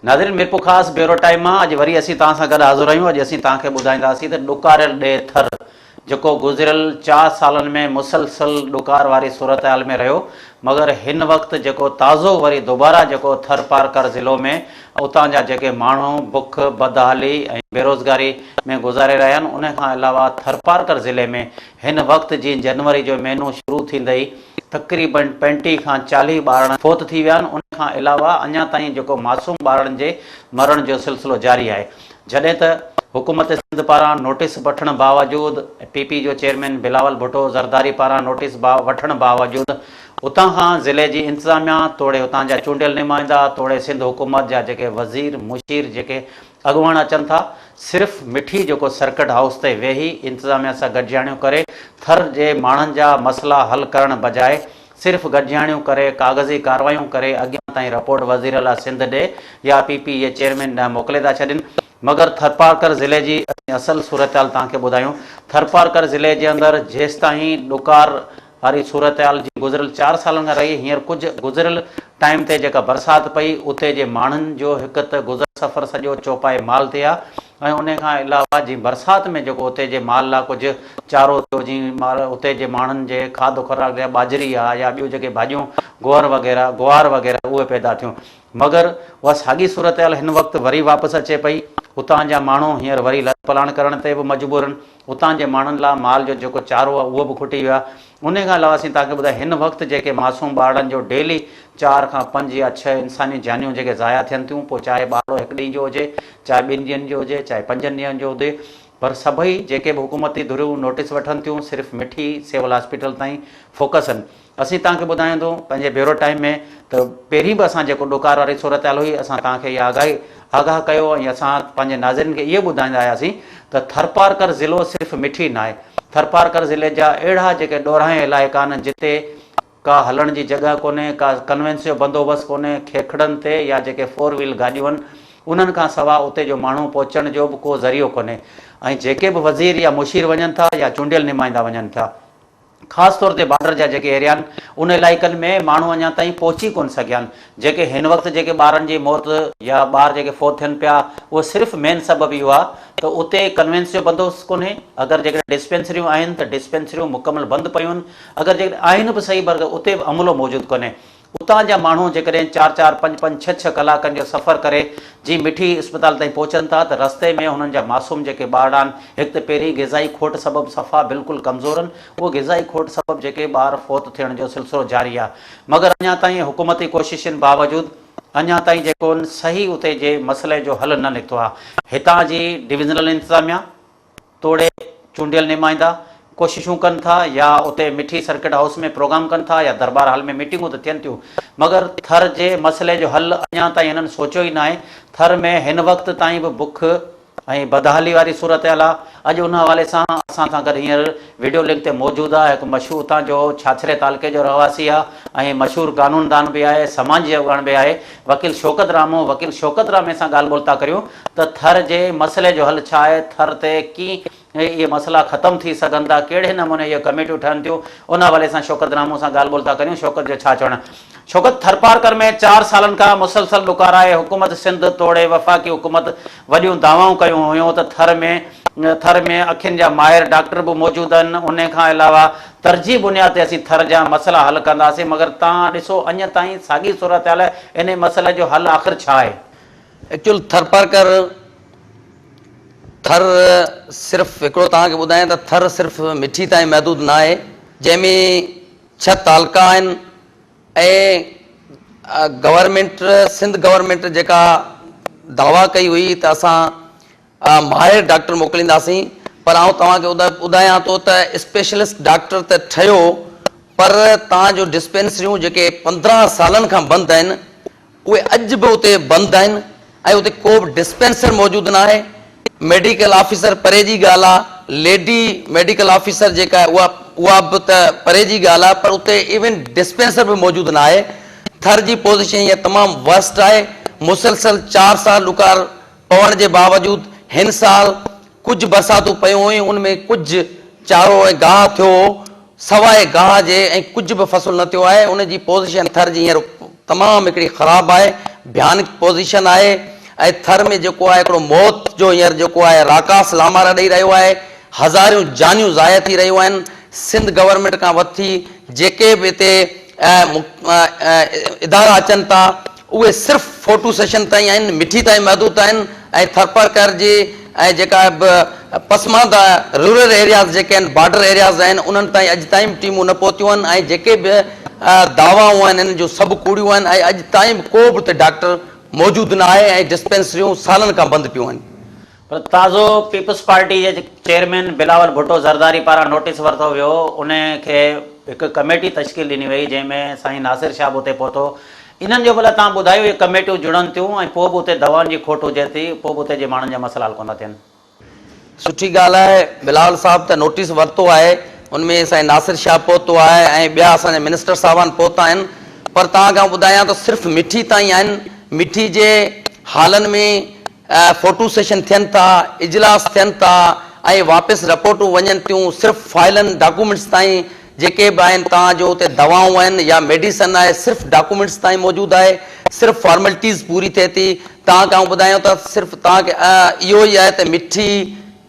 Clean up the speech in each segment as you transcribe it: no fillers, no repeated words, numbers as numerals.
नाज़रीन मिरपुर ख़ास bureau time में अॼु वरी असीं तव्हां सां गॾु हाज़िर आहियूं। अॼु असीं तव्हांखे ॿुधाईंदासीं त ॾुकारियल ॾे थर जेको गुज़िरियल 4 सालनि में मुसलसल ॾुकार वारी सूरत हाल में रहियो, मगर हिन वक़्तु जेको ताज़ो वरी दोबारा जेको थर पारकर ज़िलो में उतां जा जेके माण्हू बुख बदहाली ऐं बेरोज़गारी में गुज़ारे रहिया आहिनि, उन खां अलावा थर पारकर ज़िले में हिन वक़्तु जीअं जनवरी जो महीनो शुरू थींदई तक़रीबन 35 खां 40 ॿार फोत थी विया आहिनि। उन खां अलावा अञा ताईं जेको मासूम ॿारनि जे मरण जो सिलसिलो जारी आहे। जॾहिं त हुकूमत सिंध पारां नोटिस वठण बावजूद पीपी जो चेयरमैन बिलावल भुट्टो ज़रदारी पारां नोटिस वठण बावजूद उतां खां ज़िले जी इंतज़ामिया तोड़े उतां जा चूंडियल नुमाइंदा तोड़े सिंध हुकूमत जा जेके वज़ीर मुशीर जेके अॻुवान अचनि था, सिर्फ़ु मिठी जेको सर्किट हाउस ते वेही इंतज़ामिया सां गॾिजाणियूं करे थर जे माण्हुनि जा मसइला हल करण बजाए सिर्फ़ु गॾिजाणियूं करे कागज़ी कार्रवाइयूं करे अॻियां ताईं रिपोर्ट वज़ीर आला सिंध ॾे या पीपी जे चेयरमैन ॾांहुं मोकिले था छॾनि। मगर थरपारकर ज़िले जी असल सूरत हाल तव्हांखे ॿुधायूं। थरपारकर ज़िले जे अंदरि जेसि ताईं ॾुकार वारी सूरत हाल जी गुज़िरियल 4 सालनि खां रही, हींअर कुझु गुज़िरियल टाइम ते जेका बरसाति पई उते जे माण्हुनि जो हिकु त गुज़र सफ़र सॼो चौपाए माल ते आहे ऐं उन खां अलावा जीअं बरसाति में जेको उते जे माल लाइ कुझु चारो थियो, जीअं माल उते जे माण्हुनि जे खाधो खुराक जा बाजरी आहे या ॿियूं जेके भाॼियूं गुआर वग़ैरह उहे पैदा थियूं। मगर उहा साॻी सूरत हाल हिन वक़्तु वरी वापसि अचे पई। उतां जा माण्हू हींअर वरी लथपलाण करण ते बि मजबूर आहिनि। उतां जे माण्हुनि लाइ माल जो जेको चारो आहे उहो बि खुटी वियो आहे। उन खां अलावा असीं तव्हांखे ॿुधायूं हिन वक़्तु जेके मासूम ॿारनि जो डेली 4 खां 5 या 6 इंसानी जानियूं जेके ज़ाया थियनि थियूं, पोइ चाहे ॿारु हिकु ॾींहं जो हुजे, चाहे 2 ॾींहंनि जो हुजे, चाहे 5 ॾींहंनि जो हुजे, पर सभई जेके बि हुकूमती धुरियूं नोटिस वठनि थियूं सिर्फ़ु मिठी सिविल हॉस्पिटल ताईं फोकस आहिनि। असीं तव्हांखे ॿुधायूं थो पंहिंजे ब्यूरो टाइम में त पहिरीं बि असां जेको ॾुकार वारी सूरत हाल हुई असां तव्हांखे इहा आगाह कयो ऐं असां पंहिंजे नाज़रीन खे इहो ॿुधाईंदा आयासीं त थरपारकर ज़िलो सिर्फ़ु मिठी न आहे। थरपारकर ज़िले जा अहिड़ा जेके ॾोराहे इलाइक़ा आहिनि जिते का हलण जी जॻह कोन्हे, का कन्वेंस जो बंदोबस्तु कोन्हे, खेखड़नि ते या जेके 4 व्हील गाॾियूं आहिनि उन्हनि खां सवाइ उते जो माण्हू पहुचण जो बि को ज़रियो कोन्हे। ऐं जेके बि वज़ीर या मुशीर वञनि था या चूंडियल नुमाइंदा वञनि था, ख़ासि तौर ते बॉर्डर जा जेके एरिया आहिनि उन इलाइक़नि में माण्हू अञा ताईं पहुची कोन सघिया आहिनि। जेके हिन वक़्तु जेके ॿारनि जी मौत या ॿार जेके फोत थियनि पिया उहो सिर्फ़ु मेन सबबु इहो आहे त उते कन्वेंस जो बंदोबस्तु कोन्हे। अगरि जेकॾहिं डिस्पेंसरियूं आहिनि त डिस्पेंसरियूं मुकमल बंदि पयूं आहिनि, अगरि जेकॾहिं आहिनि बि सही पर उते बि अमलो मौजूदु कोन्हे। उतां जा माण्हू जेकॾहिं 4-4, 5-5, 6-6 कलाकनि जो सफ़र करे जीअं मिठी इस्पताल ताईं पहुचनि था त रस्ते में हुननि जा मासूम जेके ॿार आहिनि, हिकु त पहिरीं ग़िज़ाई खोट सबबु सफ़ा बिल्कुलु कमज़ोर आहिनि, उहो ग़िज़ाई खोट सबबु जेके ॿार फोत थियण जो सिलसिलो जारी आहे। मगर अञा ताईं हुकूमती कोशिशुनि बावजूदु अञा ताईं जेको सही उते जे मसइले जो हल न निकितो आहे। हितां जी डिविज़नल इंतज़ामिया तोड़े चूंडियल नुमाइंदा कोशिशूं कनि था या उते मिठी सर्किट हाउस में प्रोग्राम कनि था या दरबार हाल में मीटिंगूं त थियनि थियूं, मगर थर जे मसइले जो हल अञा ताईं हिननि सोचियो ई न आहे। थर में हिन वक़्तु ताईं बि बुख ऐं बदहाली वारी सूरत हाल आहे। अॼु उन हवाले सां असां सां गॾु हींअर वीडियो लिंक ते मौजूदु आहे हिकु मशहूरु उतां जो छाछरे तालुके जो रहवासी आहे ऐं मशहूरु कानूनदान बि आहे, समाजी अॻवान बि आहे, वकील शौकत रामो। वकील शौकत रामे सां ॻाल्हि ॿोल था करियूं त थर जे मसइले जो हल छा आहे, थर ते कीअं इहे मसइला ख़तमु थी सघनि था, कहिड़े नमूने इहे कमेटियूं ठहनि थियूं, उन हवाले सां शौकत रामो सां ॻाल्हि ॿोल था करियूं। शौकत जो छा चवणु? शौकत, थरपारकर में 4 सालनि खां मुसलसल ॾुकार आहे। हुकूमत सिंध तोड़े वफ़ाक़ी हुकूमत वॾियूं दावाऊं कयूं हुयूं त थर में अखियुनि जा माहिर डॉक्टर बि मौजूदु आहिनि। उन खां अलावा तरजीह बुनियाद ते असीं थर जा मसइला हल कंदासीं, मगर तव्हां ॾिसो अञा ताईं साॻी सूरत हाल इन मसइले जो हल आख़िर छा आहे? एक्चुअल थरपारकर थर सिर्फ़ु हिकिड़ो तव्हांखे ॿुधायां त थर सिर्फ़ु मिठी ताईं महदूद न आहे, जंहिंमें 6 तालका आहिनि ऐं गवर्नमेंट सिंध गवर्नमेंट जेका दावा कई हुई त असां माहिर डॉक्टर मोकिलींदासीं, पर आउं तव्हांखे ॿुधायां थो त स्पेशलिस्ट डॉक्टर त ठहियो, पर तव्हांजो डिस्पेंसरियूं जेके 15 सालनि खां बंदि आहिनि उहे अॼु बि उते बंदि आहिनि ऐं उते को बि डिस्पेंसर मौजूदु न आहे। मेडिकल ऑफिसर परे जी ॻाल्हि आहे, लेडी मेडिकल ऑफिसर जेका आहे उहा बि त परे जी ॻाल्हि आहे, पर उते इवन डिस्पेंसर बि मौजूदु न आहे। थर जी पोज़ीशन इहा तमामु वर्स्ट आहे। मुसलसल 4 साल ॾुकार पवण जे बावजूदु हिन साल कुझु बरसातूं पयूं हुयूं, उनमें कुझु चारो ऐं गाह थियो, सवाइ गाह जे ऐं कुझु बि फसल न थियो आहे। उनजी पोज़ीशन थर जी हींअर तमामु हिकिड़ी ख़राबु आहे भयानक पोजीशन आहे। ऐं थर में जेको आहे हिकिड़ो मौत जो हींअर जेको आहे राकास लामारा ॾेई रहियो आहे, हज़ारियूं जानियूं ज़ाया थी रहियूं आहिनि। सिंध गवर्नमेंट खां वठी जेके बि हिते इदारा अचनि था उहे सिर्फ़ु फोटो सेशन ताईं आहिनि, मिठी ताईं महदूद आहिनि। ऐं थरपारकर जी ऐं जेका पसमानदा रूरल एरियाज़ जेके आहिनि, बॉर्डर एरियाज़ आहिनि, उन्हनि ताईं अॼु ताईं टीमूं न पहुतियूं आहिनि। ऐं जेके बि दावाऊं आहिनि हिन जूं सभु कूड़ियूं आहिनि। ऐं अॼु ताईं को बि हुते डॉक्टर मौजूदु न आहे ऐं डिस्पेंसरियूं सालनि खां बंदि पियूं आहिनि। पर ताज़ो पीपल्स पार्टी जे चेयरमैन बिलावल भुट्टो ज़रदारी पारां नोटिस वरितो वियो, उन खे हिकु कमेटी तश्कील ॾिनी वई जंहिंमें साईं नासिर शाह बि उते पहुतो। इन्हनि जो भला तव्हां ॿुधायो, इहे कमेटियूं जुड़नि थियूं ऐं पोइ बि उते दवाउनि जी खोट हुजे थी, पोइ बि उते जे माण्हुनि जा मसइला हल कोन था थियनि? सुठी ॻाल्हि आहे, बिलावल साहब त नोटिस वरितो आहे, उनमें साईं नासिर शाह पहुतो आहे ऐं ॿिया असांजा मिनिस्टर साहिबान पहुता आहिनि। पर तव्हांखां ॿुधायां त सिर्फ़ु मिठी ताईं आहिनि। मिठी जे हालनि में फोटो सेशन थियनि था, इजलास थियनि था ऐं वापसि रिपोर्टूं वञनि थियूं सिर्फ़ु फाइलनि डॉक्यूमेंट्स ताईं जेके बि आहिनि। तव्हांजो हुते दवाऊं आहिनि या मेडिसन आहे, सिर्फ़ु डॉक्यूमेंट्स ताईं मौजूदु आहे, सिर्फ़ु फॉर्मेलिटीज़ पूरी थिए थी। तव्हांखां ॿुधायूं त सिर्फ़ु तव्हांखे इहो ई आहे त मिठी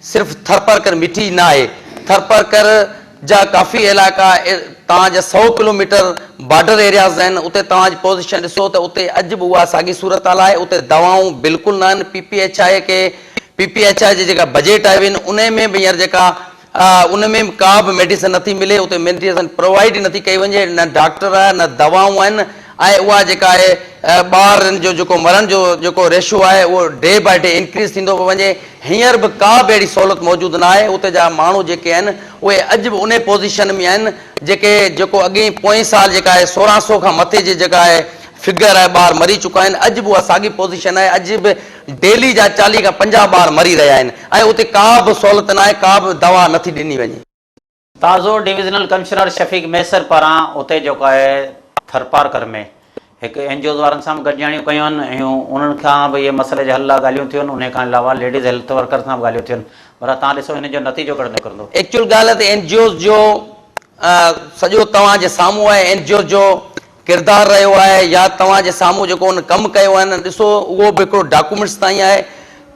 सिर्फ़ु थरपारकर मिठी न आहे, थरपारकर जा काफ़ी इलाइक़ा तव्हांजा 100 किलोमीटर बॉर्डर एरियाज़ आहिनि। उते तव्हांजी पोज़ीशन ॾिसो त उते अॼु बि उहा साॻी सूरत हाल आहे। उते दवाऊं बिल्कुलु न आहिनि। PPHI खे PPHI जी जेका बजट आहे उन में बि हींअर जेका उन में बि का बि मेडिसिन नथी मिले, उते मेडिसिन प्रोवाइड ई नथी कई वञे, न डॉक्टर आहे न दवाऊं आहिनि। ऐं उहा जेका आहे ॿारनि जो जेको मरण जो जेको रेशो आहे उहो डे बाय डे इंक्रीज़ थींदो पियो वञे। हींअर बि का बि अहिड़ी सहूलियत मौजूदु न आहे। उते जा माण्हू जेके आहिनि उहे अॼु बि उन पोज़ीशन में आहिनि जेको अॻे पोएं साल जेका आहे 1600 खां मथे जी जेका आहे फिगर आहे, ॿार मरी चुका आहिनि। अॼु बि उहा साॻी पोज़ीशन आहे। अॼु बि डेली जा 40 खां 50 ॿार मरी रहिया आहिनि ऐं उते का बि सहूलियत न आहे, का बि दवा नथी ॾिनी वञे। ताज़ो डिविज़नल कमिश्नर शफ़ीक मैसर पारां उते जेको आहे थरपारकर में हिकु NGOs वारनि सां बि गॾिजाणियूं कयूं आहिनि ऐं उन्हनि खां बि इहे मसइले जे हल लाइ ॻाल्हियूं थियूं आहिनि। उन खां अलावा लेडीज़ हेल्थ वर्कर सां बि ॻाल्हियूं थियूं आहिनि। पर तव्हां ॾिसो हिन जो नतीजो कहिड़ो निकिरंदो? एक्चुअल ॻाल्हि आहे त NGOs जो सॼो तव्हांजे साम्हूं आहे NGOs जो किरदारु रहियो आहे या तव्हांजे साम्हूं जेको उन कमु कयो आहे न, ॾिसो उहो बि हिकिड़ो डॉक्यूमेंट्स ताईं आहे।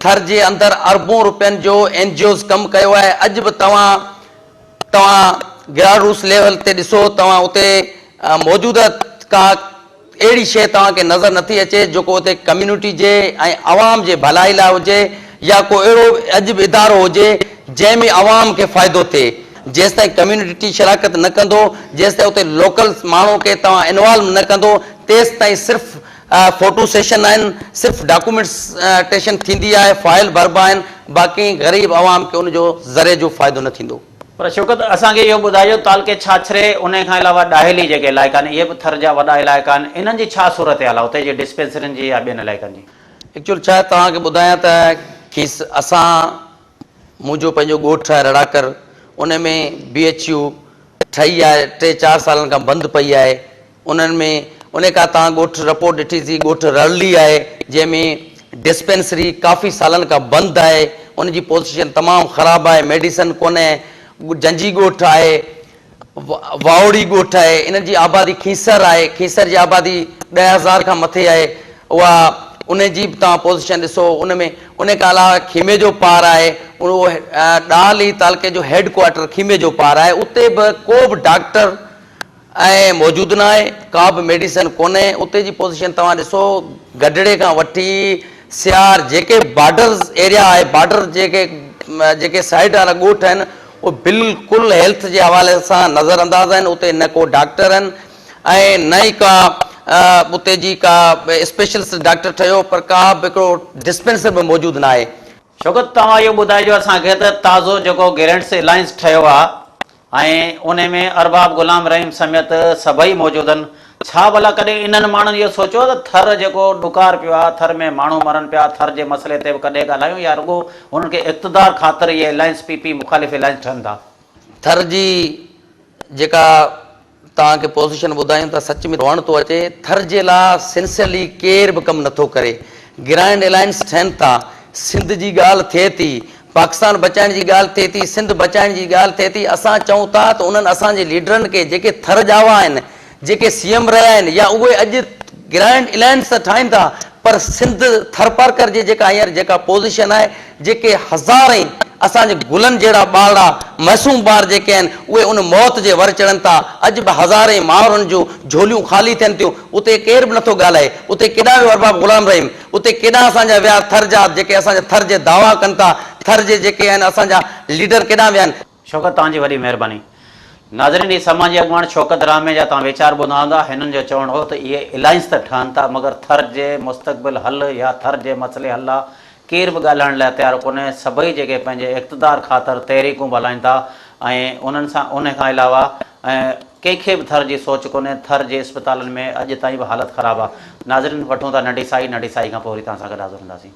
थर जे अंदरि अरबों रुपयनि जो NGOs कमु कयो आहे। अॼु बि तव्हां ग्रास रूट्स लेवल ते ॾिसो, तव्हां उते मौजूदा का अहिड़ी शइ तव्हांखे नज़र नथी अचे जेको उते कम्यूनिटी जे ऐं आवाम जे भलाई लाइ हुजे या को अहिड़ो अॼु बि इदारो हुजे जंहिंमें आवाम खे फ़ाइदो थिए। जेसि ताईं कम्यूनिटी शराकत न कंदो, जेसि ताईं उते लोकल माण्हू खे तव्हां इन्वॉल्व न कंदो, तेसि ताईं सिर्फ़ु फोटो सेशन आहिनि, सिर्फ़ु डॉक्यूमेंटेशन थींदी आहे, फाइल भरबा आहिनि, बाक़ी ग़रीब आवाम खे उनजो ज़रे जो फ़ाइदो न थींदो। पर शौकत असांखे इहो ॿुधाइजो, तालके छाछरे उन खां अलावा ॾाहेली जेके इलाइक़ा आहिनि इहे बि थर जा वॾा इलाइक़ा आहिनि, इन्हनि जी छा सूरत हाल आहे उते जी डिस्पेंसरियुनि जी या ॿियनि इलाइक़नि जी? एक्चुअल छा तव्हांखे ॿुधायां त मुंहिंजो पंहिंजो ॻोठु आहे रड़ाकर, उन में BHU ठही आहे, 3-4 सालनि खां बंदि पई आहे। उन्हनि में उन खां तव्हां ॻोठु रिपोर्ट ॾिठीसीं, ॻोठु ररली आहे जंहिंमें डिस्पेंसरी काफ़ी सालनि खां बंदि आहे, उनजी पोज़ीशन तमामु ख़राबु आहे, मेडिसन कोन्हे। जंजी ॻोठु आहे, वावड़ी ॻोठु आहे, इन्हनि जी आबादी खीसर आहे, खीसर जी आबादी 10,000 खां मथे आहे। उहा उन जी बि तव्हां पोज़ीशन ॾिसो। उन खां अलावा खीमे जो पार आहे, उहो ॾाली तालके जो हेड क्वार्टर खीमे जो पार आहे। उते बि को बि डॉक्टर ऐं मौजूदु न आहे, का बि मेडिसन कोन्हे। उते जी पोज़ीशन तव्हां ॾिसो, गढड़े खां वठी सियार जेके बॉर्डर्स एरिया आहे, बॉर्डर जेके साइड वारा ॻोठ आहिनि उहे बिल्कुलु हेल्थ जे हवाले सां नज़र अंदाज़ आहिनि। उते न को डॉक्टर आहिनि ऐं न ई का उते जी का स्पेशलिस्ट डॉक्टर ठहियो, पर का बि हिकिड़ो डिस्पेंसर बि मौजूदु न आहे। शौकत तव्हां इहो ॿुधाइजो असांखे त ताज़ो जेको गेरेंट्स अलायंस ठहियो आहे ऐं उन में अरबाब गुलाम रहीम समेत सभई मौजूदु आहिनि, छा भला कॾहिं इन्हनि माण्हुनि इहो सोचियो त थर जेको डुकार पियो आहे, थर में माण्हू मरनि पिया, थर जे मसइले ते बि कॾहिं ॻाल्हायूं या रुॻो हुननि खे इक़्तिदार ख़ातिर इहे अलायंस PP मुख़ालिफ़ अलायंस ठहनि था? थर जी जेका तव्हांखे पोज़ीशन ॿुधायूं त सच में रोअण थो अचे। थर जे लाइ सिंसियरली केर बि कमु नथो करे। ग्रैंड अलायंस ठहनि था, सिंध जी ॻाल्हि थिए थी, पाकिस्तान बचाइण जी ॻाल्हि थिए थी, सिंध बचाइण जी ॻाल्हि थिए थी। असां चऊं था त उन्हनि असांजे लीडरनि खे जेके थर जावा आहिनि, जेके CM रहिया आहिनि या उहे अॼु ग्रैंड अलायंस त ठाहिनि था, पर सिंध थरपारकर जी जेका हींअर जेका पोज़ीशन आहे, जेके हज़ार ई असांजे गुलनि जहिड़ा ॿारड़ा मासूम ॿार जेके आहिनि उहे उन मौत जे वर चढ़नि था। अॼु बि हज़ारे माउरनि जूं झोलियूं ख़ाली थियनि थियूं। उते केरु बि नथो ॻाल्हाए। उते केॾा वियो अरबाब ग़ुलाम रहीम, उते केॾा असांजा विया थर जा जेके असांजे थर जे दावा कनि था, थर जे जेके आहिनि असांजा लीडर केॾा विया आहिनि। शौकत तव्हांजी वॾी महिरबानी। नाज़रीन, ही समाजी अॻुवाण शौकत रामे जा तव्हां वीचार ॿुधा हूंदा। हिननि जो चवणु हो त इहे अलायंस त ठहनि था, मगर थर जे मुस्तक़बिल हल या थर जे मसइले हल आहे केर बि ॻाल्हाइण लाइ तयारु कोन्हे। सभई जेके पंहिंजे इक़्तिदार ख़ातिर तहरीकूं हलाइनि था ऐं उन्हनि सां उन खां अलावा कंहिंखे बि थर जी सोच कोन्हे। थर जे इस्पतालनि में अॼु ताईं बि हालत ख़राबु आहे। नाज़रीन, वठूं था नंढी साई खां पोइ वरी तव्हां सां गॾु हाज़िर हूंदासीं।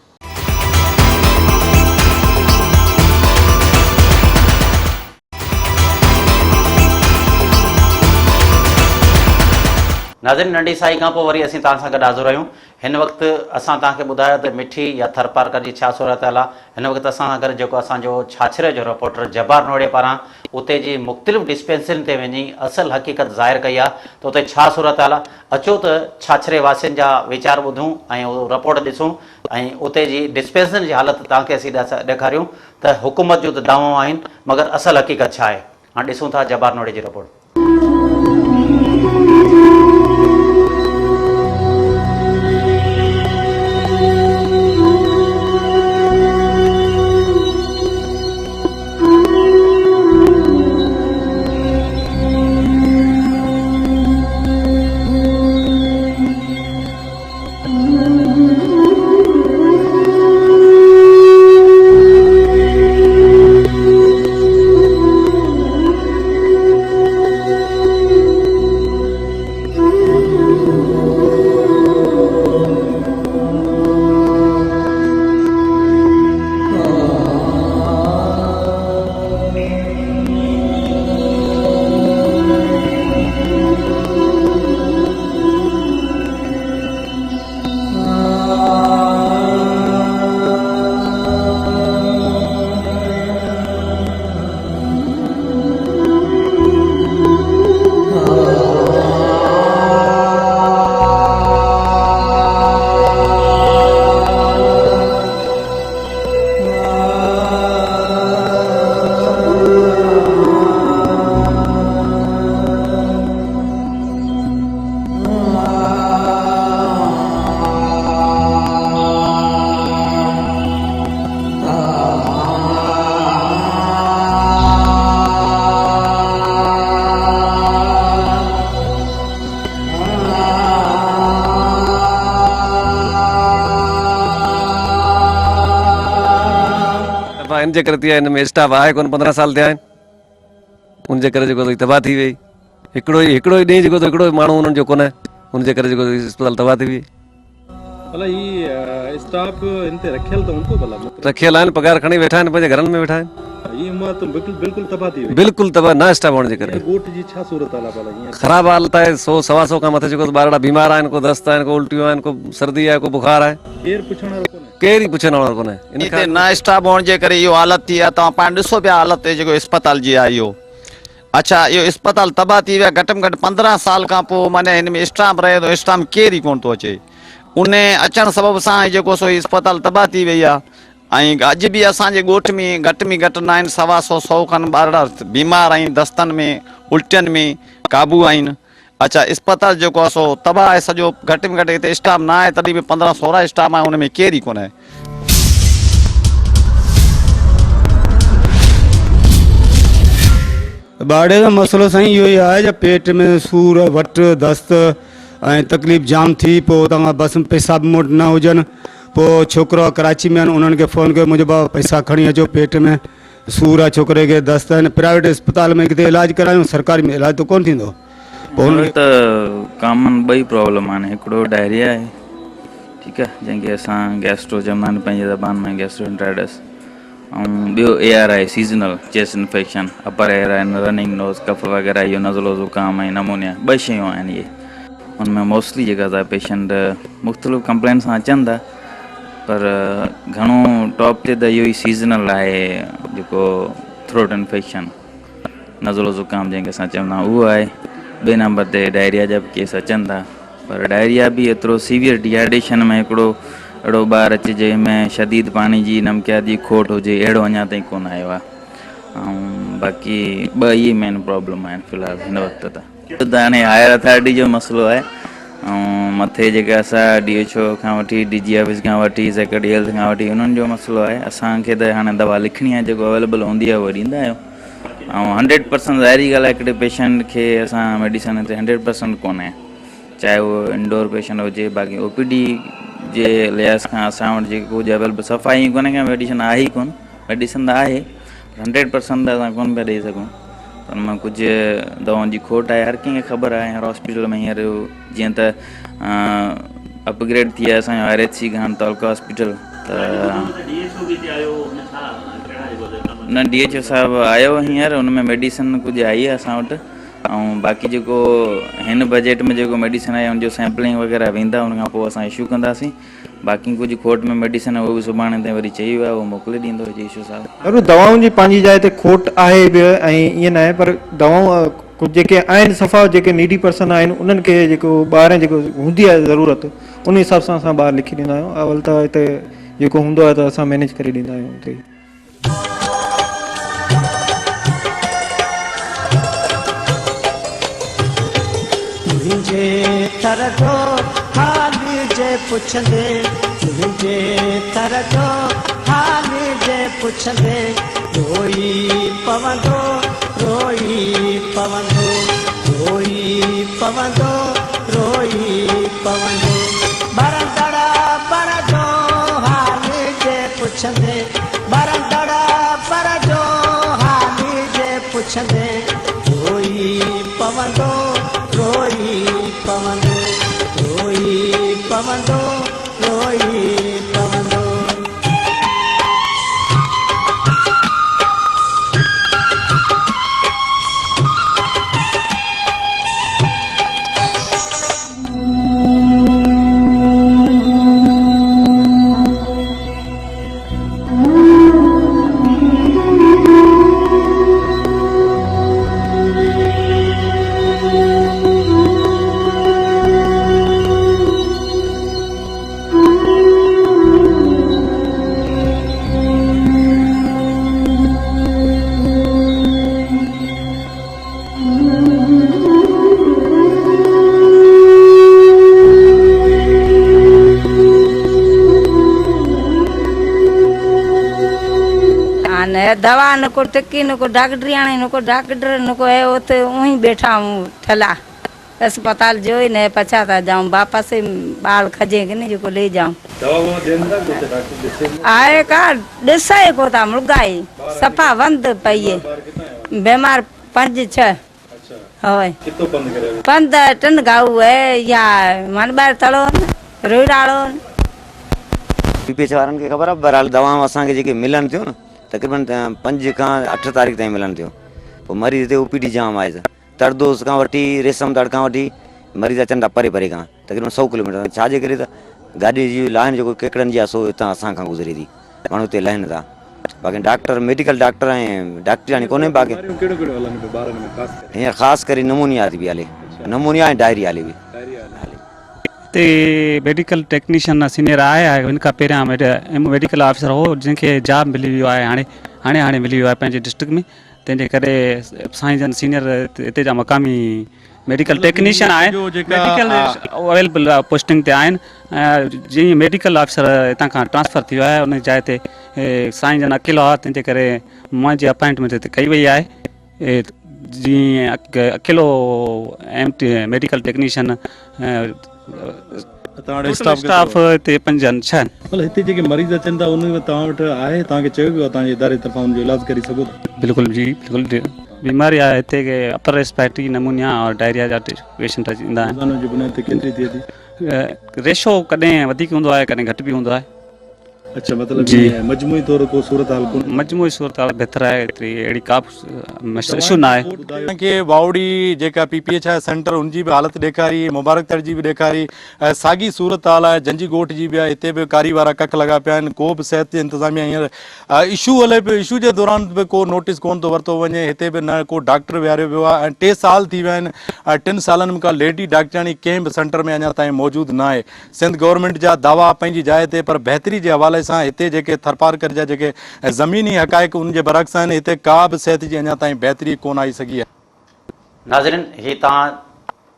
नाज़रीन, नंढी साई खां पोइ वरी असीं तव्हां सां गॾु हाज़िर आहियूं। हिन वक़्तु असां तव्हांखे ॿुधायो त मिठी या थरपारकर जी छा सूरत हाल आहे। हिन वक़्तु असां सां गॾु जेको असांजो छाछरे जो रिपोर्टर जब्बार नोड़े पारां उते जी मुख़्तलिफ़ डिस्पेंसरियुनि ते वञी असल हक़ीक़त ज़ाहिर कई आहे त उते छा सूरत हाल आहे। अचो त छाछरे वासियुनि जा वीचार ॿुधूं ऐं उहो रिपोर्ट ॾिसूं ऐं उते जी डिस्पेंसरियुनि जी हालत तव्हांखे असीं ॾेखारियूं त हुकूमत जूं त दावाऊं आहिनि, मगर असल हक़ीक़त छा आहे। हाणे ॾिसूं था जब्बार नोड़े जी रिपोर्ट। इनजे करे थी आहे, हिन में स्टाफ आहे कोन, 15 साल थिया आहिनि, उनजे करे जेको तबाह थी वई। हिकिड़ो ई ॾींहुं जेको हिकिड़ो ई माण्हू उन्हनि जो कोन्हे, उनजे करे जेको अस्पताल तबाह थी वई। भला ये स्टाफ इनते रखियल तो उनको भला रखियल आहिनि, पगार खणी वेठा आहिनि, पंहिंजे घरनि में वेठा आहिनि। ये मां तो बिल्कुल तबाह थी वई। बिल्कुल तबाह न स्टाफ हुअण जे करे। गोट जी छा सूरत हाल भला ये ख़राब हालत आहे। 100-125 खां मथे जेको ॿारड़ा बीमार आहिनि, को दस्त आहिनि, को उल्टियूं आहिनि, को सर्दी आहे, को बुखार आहे। केर पुछण वारो कोन्हे। केर ई पुछण वारो कोन्हे। इते न स्टाफ हुअण जे करे इहो हालत थी आहे। तव्हां पाण ॾिसो पिया हालत जेको अस्पताल जी आहे इहो। अच्छा, इहो अस्पताल तबाह थी विया। घटि में घटि 15 साल खां पोइ माने हिन में स्टाफ रहे थो, स्टाफ केर ई कोन थो अचे। उन अचण सबब सां जेको सो अस्पताल तबाह थी वई आहे। ऐं अॼु बि असांजे ॻोठ में घटि में घटि न आहिनि 125 खनि ॿारड़ा बीमार आहिनि, दस्तनि में, उल्टियुनि में काबू आहिनि। अच्छा, अस्पताल जेको आहे सो तबाह आहे सॼो। घटि में घटि हिते स्टाफ न आहे, तॾहिं बि 15-16 स्टाफ आहे, हुन में केर ई कोन्हे। ॿारड़े जो मसइलो साईं इहो ई आहे जो पेट में सूर, वटि, दस्त ऐं तकलीफ़ जाम थी। पोइ तव्हां बस में पैसा बि मूं वटि न हुजनि, पोइ छोकिरो कराची में आहिनि, उन्हनि खे फ़ोन कयो मुंहिंजो भाउ पैसा खणी अचो, पेट में सूर आहे, छोकिरे खे दस्त आहिनि। प्राइवेट अस्पताल में किथे इलाजु करायूं, सरकारी में इलाजु त कोन्ह थींदो। पोइ हुन त कॉमन ॿई प्रॉब्लम आहिनि। हिकिड़ो डायरिया आहे, ठीकु आहे, जंहिंखे असां गैस्ट्रो चवंदा आहिनि पंहिंजे ज़बान में, गैस्ट्रोएंटराइटिस। ऐं ॿियो AR आहे, seasonal chest infection, upper air आहिनि, रनिंग नोज़, कफ वग़ैरह, इहो नज़लो ज़ुकाम ऐं नमूनिया, 2 शयूं आहिनि इहे। उनमें मोस्टली जेका था पेशेंट मुख़्तलिफ़ कंप्लेन सां अचनि था, पर घणो टॉप ते त इहो ई सीज़नल आहे जेको थ्रोट इन्फेक्शन, नज़लो ज़ुकाम जंहिंखे असां चवंदा आहियूं, उहो आहे। 2 नंबर ते डायरिया जा बि केस अचनि था, पर डायरिया भी एतिरो सीवियर डिहाइड्रेशन में हिकिड़ो अहिड़ो ॿारु अचे जंहिंमें शदीद पाणी जी नमकियात जी खोट हुजे, अहिड़ो अञा ताईं कोन आयो आहे। ऐं बाक़ी ॿ इहे मेन प्रॉब्लम आहिनि फ़िलहालु हिन वक़्तु त हाणे हायर अथॉरिटी जो मसइलो आहे। ऐं मथे जेके असां DHO खां वठी DG ऑफिस खां वठी सेक्रेटरी हेल्थ खां वठी उन्हनि जो मसइलो आहे। असांखे त हाणे दवा लिखणी आहे, जेको अवेलेबल हूंदी आहे उहा ॾींदा आहियूं। ऐं 100% ज़ाहिरी ॻाल्हि आहे हिकिड़े पेशेंट खे असां मेडिसन ते 100% कोन्हे, चाहे उहो इंडोर पेशेंट हुजे। बाक़ी OPD जे लिहाज़ खां असां वटि जेको हुजे अवेलेबल सफ़ाई कोन्हे का मेडिसन आहे ई कोन। मेडिसन त आहे 100% त असां कोन पिया ॾेई सघूं। हुन मां कुझु दवाउनि जी खोट आहे, हर कंहिंखे ख़बर आहे। हर हॉस्पिटल में हींअर जीअं त अपग्रेड थी आहे असांजो RHC खान तालुका हॉस्पिटल, त न DHO साहिबु आयो हींअर, हुन में मेडिसन कुझु आई आहे असां वटि। ऐं बाक़ी जेको हिन बजट में जेको मेडिसन आहे उनजो सैम्पलिंग वग़ैरह वेंदा, हुन खां पोइ असां इशू कंदासीं। बाक़ी कुझु खोट में मेडिसन उहो बि सुभाणे ताईं वरी चई वियो आहे, उहो मोकिले ॾींदो DHO साहिबु। ज़रूरु दवाउनि जी पंहिंजी जाइ ते खोट आहे बि ऐं ईअं न आहे, पर दवाऊं कुझु जेके आहिनि सफ़ा जेके नीडी पर्सन आहिनि उन्हनि खे जेको ॿाहिरि जेको हूंदी आहे ज़रूरत, उन हिसाब सां असां ॿाहिरि लिखी ॾींदा आहियूं। अवल त हिते जेको हूंदो आहे त असां मैनेज करे ॾींदा आहियूं हुते। मुझे तरजो हाल जे पुछंदे, मुझे तरजो हाल जे पुछंदे, रोई पवंदो रोई पवंदो, रोई पवंदो रोई पवंदो। बरंदड़ा बरजो हाल जे पुछंदे, बरंदड़ा बरजो हाल जे पुछंदे, रोई पवंदो रोई पवंदो, रोई पवंदो रोई पवंदो। दवा न को टिकी न को डॉक्टरी आने न को डॉक्टर न को है, उते वहीं बैठा हूँ ठला अस्पताल जो ही न पछा था जाऊँ वापस बाल खजे कि नहीं जो ले जाऊँ। आए का ॾिसे को था मुर्गाई सफ़ा बंद पई है, बीमार 5-6 होय पंद टन गाऊ है या मन बार तलो रोइडालो। PPH वारनि खे ख़बर आहे। बहरहाल दवाऊं असांखे जेके मिलनि थियूं न तक़रीबन 5 खां 8 तारीख़ ताईं मिलनि थियूं। पोइ मरीज़ हिते OPD जाम आहे, तरदोस खां वठी रेशमदड़ खां वठी मरीज़ अचनि था परे परे खां, तक़रीबन 100 किलोमीटर। छाजे करे त गाॾी जी लाइन जेको केकड़नि जी आहे सो हितां असां खां गुज़रे थी, माण्हू हिते लहनि था। बाक़ी डॉक्टर मेडिकल डॉक्टर ऐं डॉक्टरी हाणे कोन्हे। बाक़ी हींअर ख़ासि करे नमूनिया थी बि हले, नमूनिया ऐं डायरिया हले बि। हिते मेडिकल टेक्नीशियन सीनियर आहे, हिन खां पहिरियां मेडिकल ऑफिसर हो जंहिंखे जॉब मिली वियो आहे, हाणे मिली वियो आहे पंहिंजे डिस्ट्रिक्ट में। तंहिंजे करे साईं जन सीनियर हिते जा मक़ामी मेडिकल टेक्नीशियन आहे, मेडिकल अवेलेबल पोस्टिंग ते आहिनि। जीअं मेडिकल ऑफिसर हितां खां ट्रांसफ़र थी वियो आहे उन जाइ ते साईं जन अकेलो आहे, तंहिंजे करे मुंहिंजी अपॉइंटमेंट हिते कई वई आहे। जीअं अकेलो मेडिकल टेक्नीशियन स्टाफ हिते 5-6 आहिनि। मतलब हिते जेके मरीज़ अचनि था उन तव्हां वटि आहे, तव्हांखे चयो वियो आहे तव्हांजे इदारे तरफ़ां उनजो इलाज करे सघो था? बिल्कुलु जी, बिल्कुलु। बीमारी आहे हिते के अपर रेस्पिरेटरी नमूनिया और डायरिया जा पेशेंट ईंदा आहिनि। रोज़ाना जी बुनियाद ते केतिरी थिए थी? रेशो कॾहिं वधीक हूंदो आहे, कॾहिं घटि बि हूंदो आहे। अच्छा मतलब जी। ये मजमूई तौर को सूरत हाल को मजमूई सूरत हाल बहितर आहे, एतिरी अहिड़ी का इशू न आहे। तव्हांखे वावड़ी जेका PPH आहे सेंटर उनजी बि हालत ॾेखारी, मुबारकतर जी बि ॾेखारी, साॻी सूरत हाल आहे जंजी ॻोठ जी बि आहे, हिते बि कारी वारा कख लॻा पिया आहिनि, को बि सिहत जी इंतिज़ामिया हींअर इशू हले पियो, इशू जे दौरान बि को नोटिस कोन थो वरितो वञे, हिते बि न को डॉक्टर विहारियो वियो आहे ऐं 3 साल थी विया आहिनि, 3 सालनि में का लेडी डॉक्टराणी कंहिं बि सेंटर में अञा ताईं मौजूदु न आहे। सिंध गवर्नमेंट जा दावा पंहिंजी जाइ ते, पर बहितरी जे हवाले सां हिते जेके थरपारकर जा जेके ज़मीनी हक़ाइक़ उन जे बरक्स आहिनि, हिते का बि सिहत जी अञा ताईं बहितरी कोन आई सघी आहे। नाज़रीन, ही तव्हां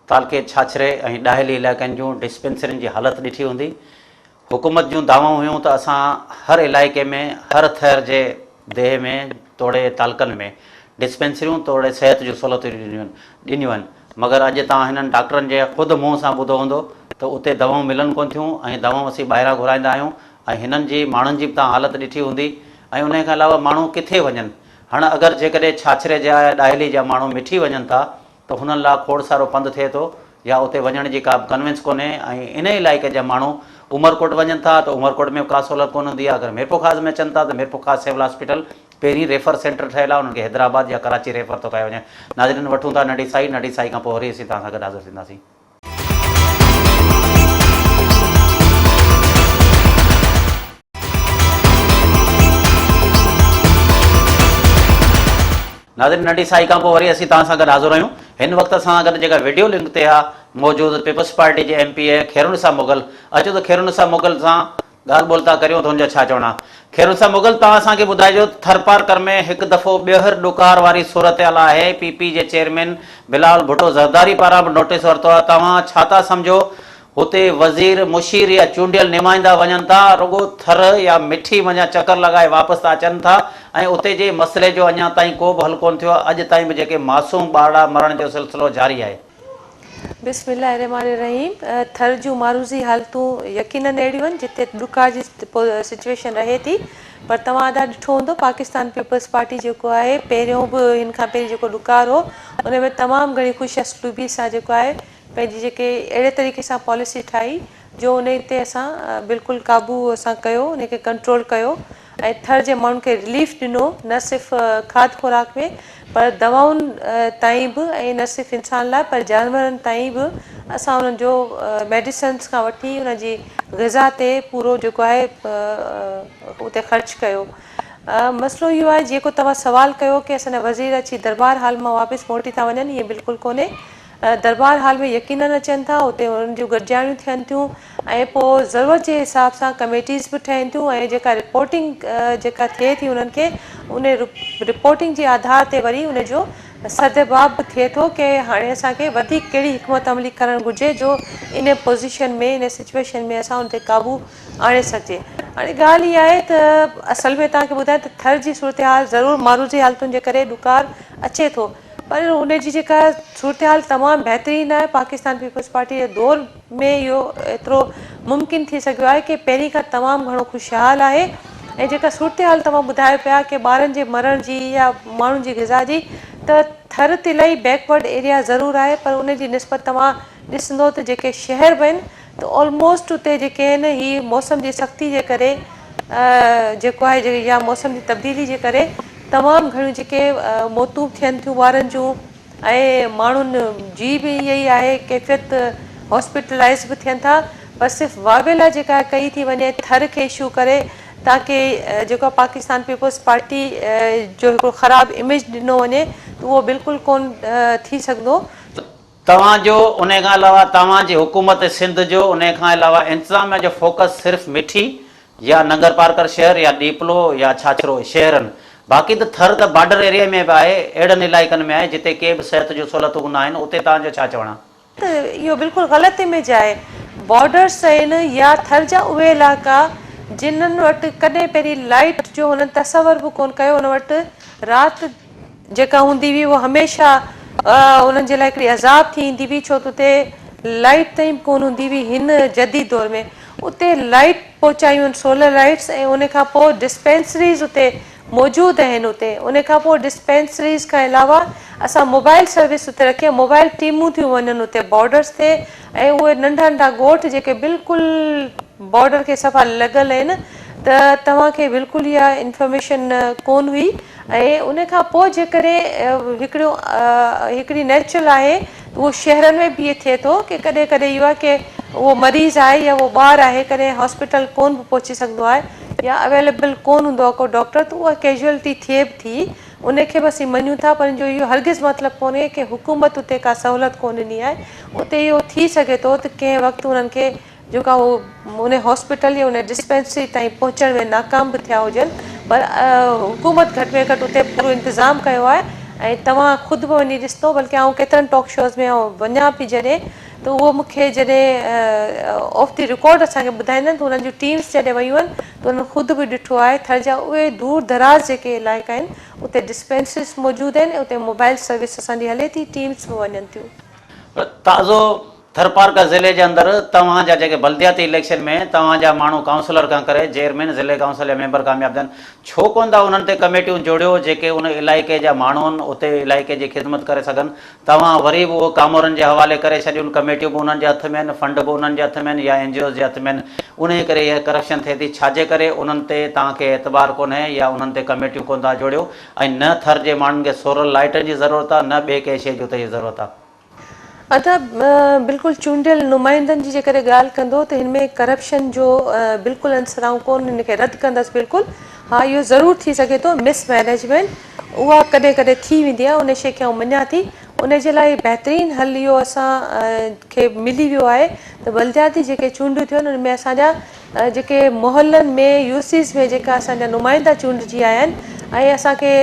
तालके छाछरे ऐं ॾाहिली इलाइक़नि जूं डिस्पेंसरियुनि जी हालत ॾिठी हूंदी। हुकूमत जूं दावाऊं हुयूं त असां हर इलाइक़े में, हर थर जे देह में, तोड़े तालकनि में डिस्पेंसरियूं तोड़े सिहत जूं सहूलियतूं ॾिनियूं आहिनि, मगर अॼु तव्हां हिननि डॉक्टरनि जे ख़ुदि मुंहं सां ॿुधो हूंदो त उते दवाऊं मिलनि कोन थियूं ऐं दवाऊं असीं ॿाहिरां घुराईंदा आहियूं ऐं हिननि जी माण्हुनि जी बि तव्हां हालत ॾिठी हूंदी ऐं उन खां अलावा माण्हू किथे वञनि। हाणे अगरि जेकॾहिं छाछरे जा या ॾाहिली जा माण्हू मिठी वञनि था त हुननि लाइ खोड़ सारो पंधु थिए थो या उते वञण जी का कन्वेंस कोन्हे ऐं इन इलाइक़े जा माण्हू उमरकोट वञनि था त उमरकोट में का सहूलियत कोन हूंदी आहे। अगरि मीरपुर में अचनि था त मीरपुर सिविल हॉस्पिटल पहिरीं रेफर सेंटर ठहियलु आहे, उन्हनि खे हैदराबाद या कराची रेफर थो कयो वञे। नाज़रीन, वठूं था नंढी साई खां पोइ वरी असीं तव्हां सां गॾु हाज़िर थींदासीं। नाज़रीन, नंढी साई खां पोइ वरी असीं तव्हां सां गॾु हाज़िर आहियूं। हिन वक़्तु असां गॾु जेका वीडियो लिंक ते आहे मौजूदु पीपल्स पार्टी जे MP आहे खैरुनिसा मुग़ल। अचो त खैरुनिसा मुग़ल सां ॻाल्हि ॿोल था करियूं त हुनजो छा चवणु आहे। खैरुनिसा मुग़ल, तव्हां असांखे ॿुधाइजो, थरपारकर में हिकु दफ़ो ॿीहर ॾुकार वारी सूरत हाल आहे। PP जे चेयरमैन बिलाल भुट्टो ज़रदारी पारां बि नोटिस वरितो आहे। तव्हां छा था सम्झो हुते वज़ीर, मुशीर या चूंडियल नुमाइंदा वञनि था, रुगो थर या मिठी वञा चकर लॻाए वापसि था अचनि था ऐं उते जे मसइले जो अञा ताईं को बि हल कोन थियो आहे। अॼु ताईं बि जेके मासूम ॿार मरण जो सिलसिलो जारी आहे। बिस्मिल्लाहिर्रहमानिर्रहीम। थर जूं मारूज़ी हालतूं यकीनन अहिड़ियूं आहिनि जिते ॾुकार जी सिचुएशन रहे थी, पर तव्हां अदा ॾिठो हूंदो पाकिस्तान पीपल्स पार्टी जेको आहे पहिरियों बि हिन खां पहिरीं जेको ॾुकार हो उन में तमामु घणी ख़ुशि असलूबी सां जेको आहे पंहिंजी जेके अहिड़े तरीक़े सां पॉलिसी ठाही जो उन ते असां बिल्कुलु क़ाबू असां कयो, उनखे कंट्रोल कयो ऐं थर जे माण्हुनि खे रिलीफ ॾिनो, न सिर्फ़ु खाद खुराक में पर दवाउनि ताईं बि ऐं न सिर्फ़ु इंसान लाइ पर जानवरनि ताईं बि असां उन्हनि जो मेडिसिन्स खां वठी उन जी ग़िज़ा ते पूरो जेको आहे उते ख़र्चु कयो। मसइलो इहो आहे जेको तव्हां सुवालु कयो की असांजा वज़ीर अची दरबार हाल मां वापसि मोटी था वञनि, इहे बिल्कुलु कोन्हे। दरबार हाल में यकीनन अचनि था, उते उन्हनि जूं गॾिजाणियूं थियनि थियूं ऐं पोइ ज़रूरत जे हिसाब सां कमेटीज़ बि ठहनि थियूं ऐं जेका रिपोर्टिंग जेका थिए थी उन्हनि खे उन रिपोर्टिंग जे आधार ते वरी उनजो सदबाब बि थिए थो की हाणे असांखे वधीक कहिड़ी हिकमत अमली करणु घुरिजे जो इन पोज़ीशन में, इन सिचुएशन में असां उन ते क़ाबू आणे सघिजे। हाणे ॻाल्हि इहा आहे त असल में तव्हांखे ॿुधायां त थर जी सूरत हाल ज़रूरु मारूज़ी हालतुनि जे करे ॾुकार अचे थो, पर उनजी जेका सूरत हाल तमामु बहितरीन आहे। पाकिस्तान पीपल्स पार्टी जे दौर में इहो एतिरो मुमकिन थी सघियो आहे की पहिरीं खां तमामु घणो ख़ुशहाल आहे ऐं जेका सूरत हाल तव्हां ॿुधायो पिया की ॿारनि जे मरण जी या माण्हुनि जी ग़िज़ा जी, त थर ते इलाही बैकवर्ड एरिया ज़रूरु आहे, पर उनजी निस्बत तव्हां ॾिसंदो त जेके शहर बि आहिनि त ऑलमोस्ट उते जेके आहिनि हीअ मौसम जी सख़्ती जे करे जेको आहे या मौसम जी तब्दीली जे करे तमामु घणियूं जेके मौतूं थियनि थियूं ॿारनि जूं ऐं माण्हुनि जी बि इहा ई आहे कैफ़ियत, हॉस्पिटलाइज़ बि थियनि था, पर सिर्फ़ु वावेला जेका कई थी वञे थर खे इशू करे ताकी जेको पाकिस्तान पीपल्स पार्टी जो हिकिड़ो ख़राबु इमेज ॾिनो वञे त उहो बिल्कुलु कोन थी सघंदो। तव्हांजो उन खां अलावा तव्हांजी हुकूमत सिंध जो उन खां अलावा इंतिज़ामिया जो फोकस सिर्फ़ु मिठी या नंगर पारकर शहर या डीपलो या छाछरो शहरनि, बाक़ी त थर त बॉर्डर एरिया में बि आहे, अहिड़नि इलाइक़नि में आहे जिते के बि सिहत जूं सहूलियतूं न आहिनि, उते तव्हांजो छा चवणु आहे? त इहो बिल्कुलु ग़लति इमेज आहे। बॉर्डर्स आहिनि या थर जा उहे इलाइक़ा जिन्हनि वटि कॾहिं पहिरीं लाइट जो हुननि तसवर बि कोन कयो, हुन वटि राति जेका हूंदी हुई उहा हमेशह उन्हनि जे लाइ हिकिड़ी अज़ाब थी ईंदी हुई, छो त उते लाइट ताईं कोन हूंदी हुई। हिन जदीद दौर में उते लाइट पहुचायूं आहिनि, सोलर लाइट्स, ऐं उन खां पोइ डिस्पेंसरीज़ उते मौजूदु आहिनि। उते उन खां पोइ डिस्पेंसरीज़ खां अलावा असां मोबाइल सर्विस उते रखी आहे, मोबाइल टीमूं थियूं वञनि उते बॉर्डर्स ते, ऐं उहे नंढा नंढा ॻोठ जेके बिल्कुलु बॉर्डर खे सफ़ा लॻल आहिनि त तव्हांखे बिल्कुलु इहा इंफॉर्मेशन कोन हुई ऐं उन खां पोइ जेकॾहिं हिकिड़ी नेचुरल आहे उहो शहरनि में बि इहे थिए थो कि कॾहिं कॾहिं इहो आहे की उहो मरीज़ आहे या उहो ॿारु आहे कॾहिं हॉस्पिटल कोन बि पहुची सघंदो आहे या अवेलेबल कोन हूंदो आहे को डॉक्टर, त उहा कैजुअलिटी थिए बि थी। उनखे बि असीं मञूं था, पर जो इहो हरगिज़ मतिलबु कोन्हे की हुकूमत उते का सहूलियत कोन ॾिनी आहे। उते इहो थी सघे थो त कंहिं वक़्तु उन्हनि खे जेका उन हॉस्पिटल या उन डिस्पेंसरी ताईं पहुचण में नाकाम बि थिया हुजनि, पर हुकूमत घटि में घटि उते पूरो इंतज़ाम कयो आहे। ऐं तव्हां ख़ुदि बि वञी ॾिसंदो, बल्कि आउं केतिरनि टॉक शोज़ में वञा पई जॾहिं, त उहो मूंखे जॾहिं ऑफ द रिकॉर्ड असांखे ॿुधाईंदा आहिनि त उन्हनि जूं टीम्स जॾहिं वयूं आहिनि त उन्हनि ख़ुदि बि ॾिठो आहे थर जा उहे दूर दराज़ जेके इलाइक़ा आहिनि उते डिस्पेंसरीज़ मौजूदु आहिनि, उते मोबाइल सर्विस असांजी हले थी, टीम्स बि वञनि थियूं। ताज़ो थरपारकर ज़िले जे अंदरि तव्हांजा जेके बल्दियाती इलेक्शन में तव्हांजा माण्हू काउंसलर खां करे चेयरमैन ज़िले काउंसिल जा मेंबर कामयाबु थियनि, छो कोन था उन्हनि ते कमेटियूं जोड़ियो जेके उन इलाइक़े जा माण्हू आहिनि उते इलाइक़े जी ख़िदमत करे सघनि? तव्हां वरी बि उहो कामोरनि जे हवाले करे छॾियूं, कमेटियूं बि उन्हनि जे हथ में आहिनि, फंड बि उन्हनि जे हथ में आहिनि या NGOs जे हथ में आहिनि, उन करे इहा करप्शन थिए थी। छाजे करे उन्हनि ते तव्हांखे एतबार कोन्हे या उन्हनि ते कमेटियूं कोन था जोड़ियो? ऐं न थर जे माण्हुनि खे सोलर लाइट जी ज़रूरत आहे, न ॿिए कंहिं शइ जी उते जी ज़रूरत आहे। अदा बिल्कुलु चूंडियल नुमाइंदनि जी जेकॾहिं ॻाल्हि कंदो त हिन में करप्शन जो बिल्कुलु अंसर आऊं कोन हिनखे रद्द कंदसि बिल्कुलु। हा, इहो ज़रूरु थी सघे थो मिसमैनेजमेंट उहा कॾहिं कॾहिं थी वेंदी आहे, उन शइ खे आऊं मञा थी। उन जे लाइ बहितरीनु हल इहो असांखे मिली वियो आहे त बल्दियाती जेके चूंडियूं थियूं आहिनि उन में असांजा जेके मोहल्लनि में यूसीस में जेका असांजा नुमाइंदा चूंडिजी आया आहिनि ऐं असांखे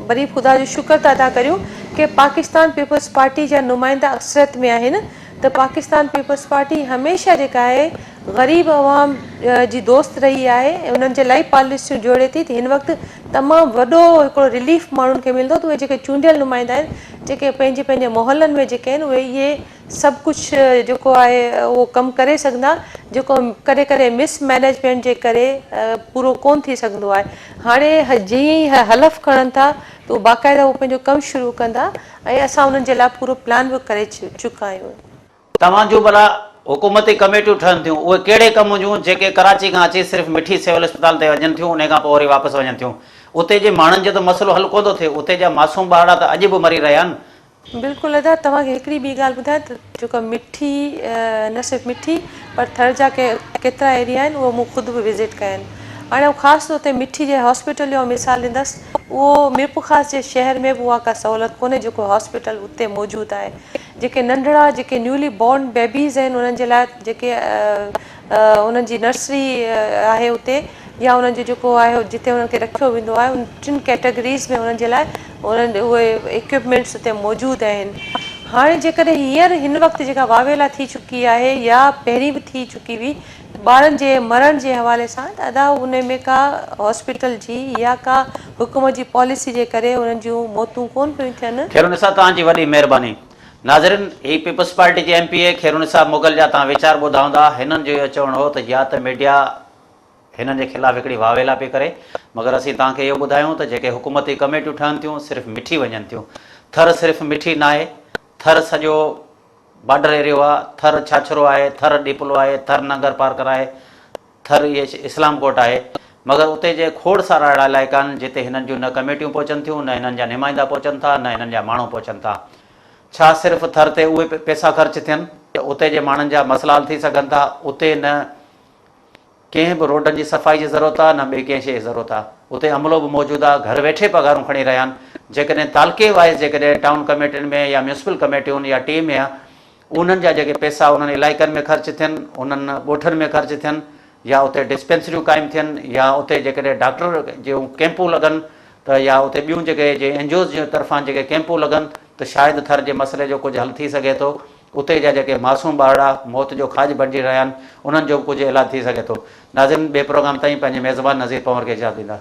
वरी ख़ुदा जो शुक्र था अदा करियूं कि पाकिस्तान पीपल्स पार्टी जा नुमाइंदा अक्सरियत में आहिनि, त पाकिस्तान पीपल्स पार्टी हमेशह जेका आहे ग़रीब अवाम जी दोस्त रही आहे ऐं उन्हनि जे लाइ पॉलिसियूं जोड़े थी। त हिन वक़्तु तमामु वॾो हिकिड़ो रिलीफ माण्हुनि खे मिलंदो त उहे जेके चूंडियल नुमाइंदा आहिनि जेके पंहिंजे पंहिंजे मोहल्लनि में जेके आहिनि उहे इहे सभु कुझु जेको आहे उहो कमु करे सघंदा, जेको कॾहिं कॾहिं मिसमैनेजमेंट जे करे पूरो कोन थी सघंदो आहे। हाणे जीअं ई हलफ़ खणनि था त उहो बाक़ाइदा उहो पंहिंजो कमु शुरू कंदा ऐं असां उन्हनि जे लाइ पूरो प्लान बि करे चुका आहियूं। तव्हांजो भला हुकूमती कमेटियूं ठहनि थियूं, उहे कहिड़े कम जूं जेके कराची खां अची सिर्फ़ु मिठी सिविल अस्पताल ते वञनि थियूं, उन खां पोइ वरी वापसि वञनि थियूं? उते जे माण्हुनि जो त मसइलो हल कोन थो थिए, उते जा मासूम ॿार त अॼु बि मरी रहिया आहिनि। बिल्कुलु अदा, तव्हांखे हिकिड़ी ॿी ॻाल्हि ॿुधायां त जेका मिठी न सिर्फ़ु मिठी पर थर जा केतिरा एरिया आहिनि उहो मूं ख़ुदि बि विज़िट कया आहिनि। हाणे ख़ासि तौर ते मिठी जे हॉस्पिटल जो मिसाल ॾींदसि, उहो मीरपुर ख़ासि जे शहर में बि उहा का सहूलियत कोन्हे जेको हॉस्पिटल उते मौजूदु आहे। जेके नंढड़ा जेके न्यूली बॉर्न बेबीज़ आहिनि उन्हनि जे लाइ जेके उन्हनि जी नर्सरी आहे उते या उन्हनि जो जेको आहे जिते उन्हनि खे रखियो वेंदो आहे उन 3 कैटेगरीज़ में उन्हनि जे लाइ उन्हनि उहे इक्विपमेंट्स उते मौजूदु आहिनि। हाणे जेकॾहिं हींअर हिन वक़्तु जेका वावेला थी चुकी आहे या पहिरीं बि थी चुकी हुई ॿारनि जे मरण जे हवाले सां, त अदा उन में का हॉस्पिटल जी या का हुकूमत जी पॉलिसी जे करे उन्हनि जूं मौतूं कोन पियूं थियनि। खैरुनिसा, तव्हांजी वॾी महिरबानी। नाज़रीन, ही पीपल्स पार्टी जे MPA खैरुनिसा मुगल जा तव्हां वीचार ॿुधा हूंदा। हिननि जो इहो चवणु हो त या त मीडिया हिननि जे ख़िलाफ़ु हिकिड़ी वावेला पई करे, मगर असीं तव्हांखे इहो ॿुधायूं त जेके हुकूमती कमेटियूं ठहनि थियूं सिर्फ़ु मिठी वञनि थियूं। थर सिर्फ़ु मिठी न आहे, थर सॼो बॉर्डर एरियो आहे, थर छाछरो आहे, थर डीपलो आहे, थर नंगर पार्कर आहे, थर इहे इस्लाम कोट आहे, मगर उते जे खोड़ सारा अहिड़ा इलाइक़ा आहिनि जिते हिननि जूं न कमेटियूं पहुचनि थियूं, न हिननि जा नुमाइंदा पहुचनि था, न हिननि जा माण्हू पहुचनि था। छा सिर्फ़ु थर ते उहे पैसा ख़र्च थियनि त उते जे माण्हुनि जा मसइला हल थी सघनि था? उते न कंहिं बि रोडनि जी सफ़ाई जी ज़रूरत आहे, न ॿिए कंहिं शइ जी ज़रूरत आहे। उते अमलो बि मौजूदु आहे, घर वेठे पघारूं खणी रहिया आहिनि। जेकॾहिं तालके वाइज़ जेकॾहिं टाउन कमेटियुनि में या म्यूनिसिपल कमेटियुनि या टीम में उन्हनि जा जेके पैसा उन्हनि इलाइक़नि में ख़र्च थियनि, उन्हनि ॻोठनि में ख़र्च थियनि, या उते डिस्पेंसरियूं क़ाइमु थियनि, या उते जेकॾहिं डॉक्टर जूं कैंपूं लॻनि त या उते ॿियूं जेके NGOs जे तरफ़ां जेके कैंपूं लॻनि त शायदि थर जे मसइले जो कुझु हल थी सघे थो। उते जा जेके मासूम ॿार मौत जो खाज बणिजी रहिया आहिनि उन्हनि जो कुझु इलाजु थी सघे थो। नाज़रीन, ॿिए प्रोग्राम ताईं पंहिंजे मेज़बान नज़ीर पंवर खे इजाज़त ॾींदा।